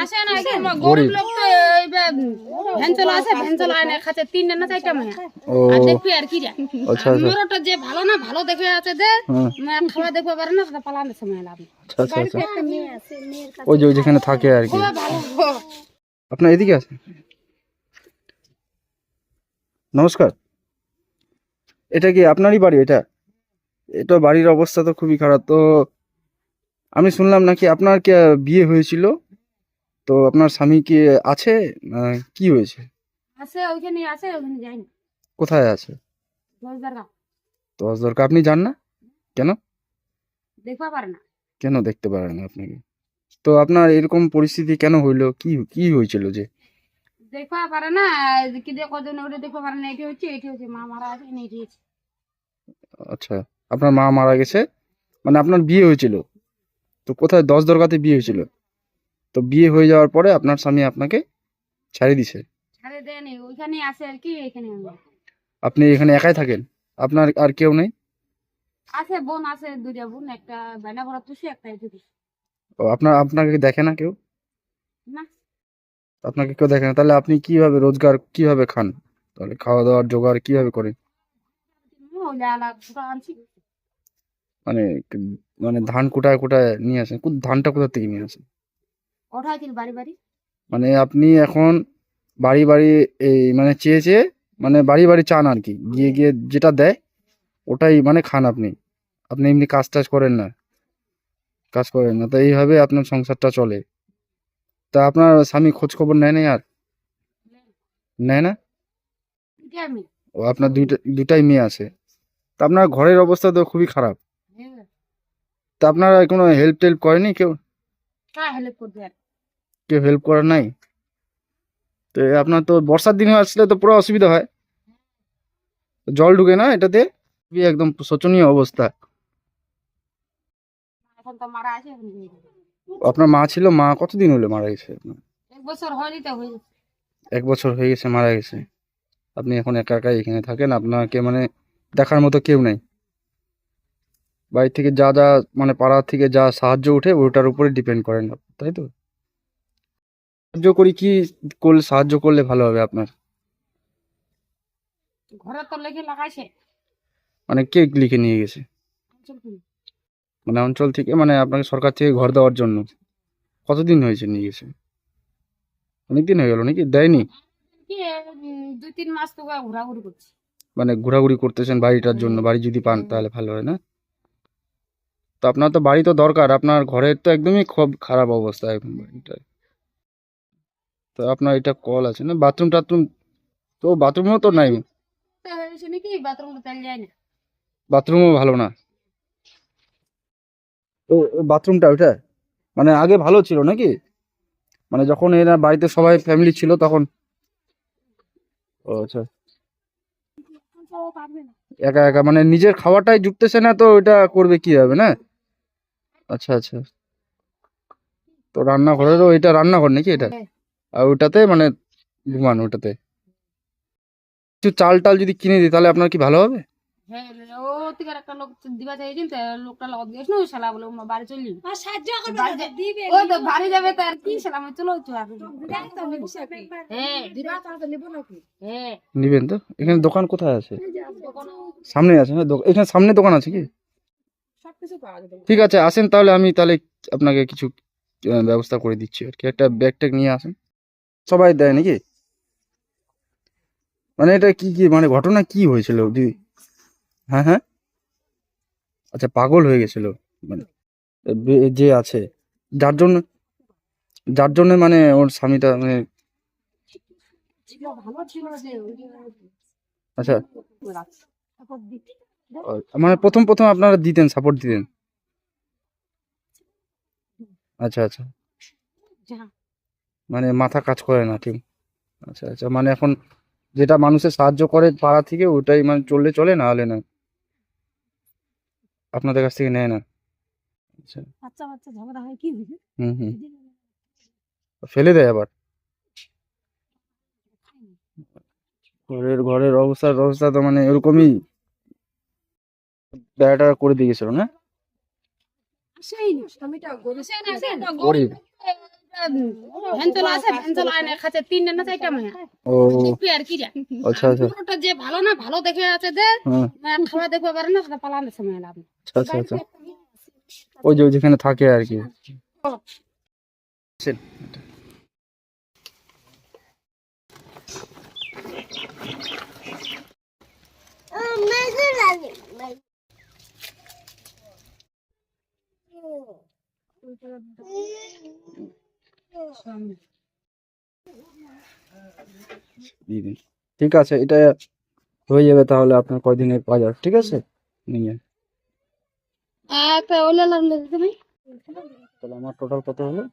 আসে না গরিব লোক তো এই ভ্যান চলা আছে, ভ্যান চলা আনে খাচ্ছে 3 না 4টা মেয়ে আর দেখবি আর কি রে। আমারটা যে ভালো না ভালো দেখে আছে দে মেয়ে খাওয়া দেখতে পারে না, সেটা পালানোর সময় লাভ। আচ্ছা আচ্ছা একটা মেয়ে আছে, মেয়ের কাছে ওই যেখানে থাকে আর কি। আপনার এদিকে আছে। নমস্কার, এটা কি আপনারই বাড়ি? এটা বাড়ির অবস্থা তো খুবই খারাপ। তো আমি শুনলাম নাকি আপনার কি বিয়ে হয়েছিল, তো আপনার স্বামী কি আছে, কি হয়েছে? আছে ওইখানে আছে, ওখানে যাই না। কোথায় আছে? 10 টাকা তো দরকার আপনি যান না কেন? দেখবা পারে না। কেন দেখতে পারেন না আপনাকে? তো আপনার এরকম পরিস্থিতি কেন হইলো? কি কি হয়েছিল যে দেখবা পারে না? কি দিয়ে কজন ওটা দেখবা পারে না। এটি হচ্ছে মা মারা আছে, এটি হচ্ছে। আচ্ছা, আপনার মা মারা গেছে, মানে আপনার বিয়ে হয়েছিল তো কোথায়? 10 দরগাতে বিয়ে হয়েছিল। তো বিয়ে হয়ে যাওয়ার পরে আপনার স্বামী আপনাকে ছাড়িয়ে দিছে? আরে দেয়নি, ওইখানে আছে আর কি, এখানে আপনি এখানে একাই থাকেন? আপনার আর কেউ নেই? আছে বোন আছে, 2টা বোন, একটা বাইনা ভরা তুষি, একটা এদিকে ও আপনাকে দেখে না কেউ? না। আপনাকে কেউ দেখে না, তাহলে আপনি কিভাবে রোজগার কিভাবে খান? তাহলে খাওয়া দাওয়ার জোগাড় কিভাবে করেন? ওইলা আলা দুটো আনছি। মানে মানে ধান কোটায় কোটায় নিয়ে আসেন? ধানটা কোথা থেকে নিয়ে আসেন? ওঠাই দিন বাড়ি বাড়ি। মানে আপনি এখন বাড়ি বাড়ি এই মানে চেয়ে চেয়ে মানে বাড়ি বাড়ি চান আর কি, গিয়ে গিয়ে যেটা দেয় ওটাই মানে খান আপনি? আপনি এমনি কাজ টাজ করেন না? কাজ করেন না, তো এইভাবে আপনার সংসারটা চলে? তা আপনার স্বামী খোঁজ খবর নেয় না আর? নেয় না? আমি ও আপনার দুটাই মেয়ে আছে, তা আপনার ঘরের অবস্থা তো খুবই খারাপ। তা আপনারা কোনো হেল্প টেল্প করেনি কেউ? কা হেল্প করবে আর? কেউ হেল্প করার নাই? তো আপনার তো বর্ষার দিনে আসলে তো পুরো অসুবিধা হয়, জল ঢুকে না এটাতে? খুবই একদম শোচনীয় অবস্থা। এখন তো মারা আছে, এখন আপনার মা ছিল, মা কতদিন হলো মারা গেছে আপনার? 1 বছর হয়নি তো হয়ে গেছে। 1 বছর হয়ে গেছে মারা গেছে। আপনি এখন একা একাই এখানে থাকেন, আপনাকে মানে দেখার মতো কেউ নেই? বাড়ি থেকে যা যা মানে পাড়া থেকে যা সাহায্য উঠে ওটার উপরে ডিপেন্ড করেন, তাই তো? সাহায্য করি কি করলে, সাহায্য করলে ভালো হবে আপনার? ঘরে তো লেগে লাগাইছে। মানে কে লিখে নিয়ে গেছে? মানে অঞ্চল থেকে, মানে আপনাকে সরকার থেকে ঘর দেওয়ার জন্য? কতদিন হয়েছে নিয়ে গেছে? অনেকদিন হয়ে গেল নাকি? দেয়নি? কি 2-3 মাস তো ঘোরাঘুরি করছি। মানে ঘোরাঘুরি করতেছেন বাড়িটার জন্য, বাড়ি যদি পান তাহলে ভালো হয় না? তো আপনার তো বাড়ি তো দরকার, আপনার ঘরের তো একদমই খুব খারাপ অবস্থা এখন বাড়িটা। তো আপনার এটা কল আছে না, বাথরুম টাথরুম? তো বাথরুমও তো নাই? হয়েছে নাকি বাথরুমে তেল যায় না। বাথরুমও ভালো না? তো বাথরুমটা ওইটা মানে আগে ভালো ছিল নাকি? মানে যখন এরা বাড়িতে সবাই ফ্যামিলি ছিল তখন? ও আচ্ছা, একা একা মানে নিজের খাওয়াটাই জুটতেছে না, তো ওইটা করবে কি হবে না? আচ্ছা আচ্ছা, তো রান্নাঘরেরও, এটা রান্নাঘর নাকি এটা? আর ওটাতে মানে ঘুমান ওটাতে? কিছু চাল টাল যদি কিনে দিই তাহলে আপনার কি ভালো হবে? হ্যাঁ, ও থেকে একটা লোক দিবা চাইছেন, তো লোকটা লগত গেছ না, ওই শালা বলে ওমা বাড়ি চলি আর সাহায্য করবে দিবে। ওই তো বাড়ি যাবে তো আর কি, শালা আমি চলো তো আর। হ্যাঁ দিবা তো নিব নাকি? হ্যাঁ নিবেন তো? এখানে দোকান কোথায় আছে? সামনে আছে না এখানে সামনে দোকান আছে কি? সবকিছু পাওয়া যাবে। ঠিক আছে, আসেন তাহলে, আমি তাহলে আপনাকে কিছু ব্যবস্থা করে দিচ্ছি আর কি। একটা ব্যাগ ট্যাগ নিয়ে আসেন। সবাই দেয় নাকি? মানে এটা কি কি মানে ঘটনা কি হয়েছিল দিদি? হ্যাঁ হ্যাঁ, আচ্ছা, পাগল হয়ে গেছিল মানে যে আছে, যার জন্য, যার জন্য মানে ওর স্বামীটা মানে? ভালো ছিল যে আচ্ছা, মানে প্রথম প্রথম আপনারা দিতেন, সাপোর্ট দিতেন? আচ্ছা আচ্ছা, মানে মাথা কাজ করে না ঠিক? আচ্ছা আচ্ছা, মানে এখন যেটা মানুষের সাহায্য করে পাড়া থেকে ওটাই মানে চললে চলে, না হলে না আপনাদের কাছ থেকে নেয় না? আচ্ছা, বাচ্চা বাচ্চা ঝগড়া হয় কি হয়েছে? হুম হুম, ফেলে দেয় আবার? ঘরের অবস্থা তো মানে এরকমই, বেড়াটা করে দিয়ে গেছিল না? সেই স্বামীটা গরিব। গরিব? ভ্যান চলা আছে, ভ্যান চলা আনে খাচ্ছে 3 না 4টা মায়া ও দেখবি আর কি রে। আচ্ছা আচ্ছা ওটা যে ভালো না ভালো দেখে আছে যে হ্যাঁ খাওয়া দেখবে পারে না, সেটা পালানোর সময় লাভ নেই। আচ্ছা আচ্ছা আচ্ছা ওই যে যেখানে থাকে আর কি দিয়ে দিন। ঠিক আছে, এটা হয়ে যাবে তাহলে আপনার কয়দিনের বাজার, ঠিক আছে নিয়ে। একটা ওলা লাগলে দিতে ভাই। তাহলে আমার টোটাল কত হলো?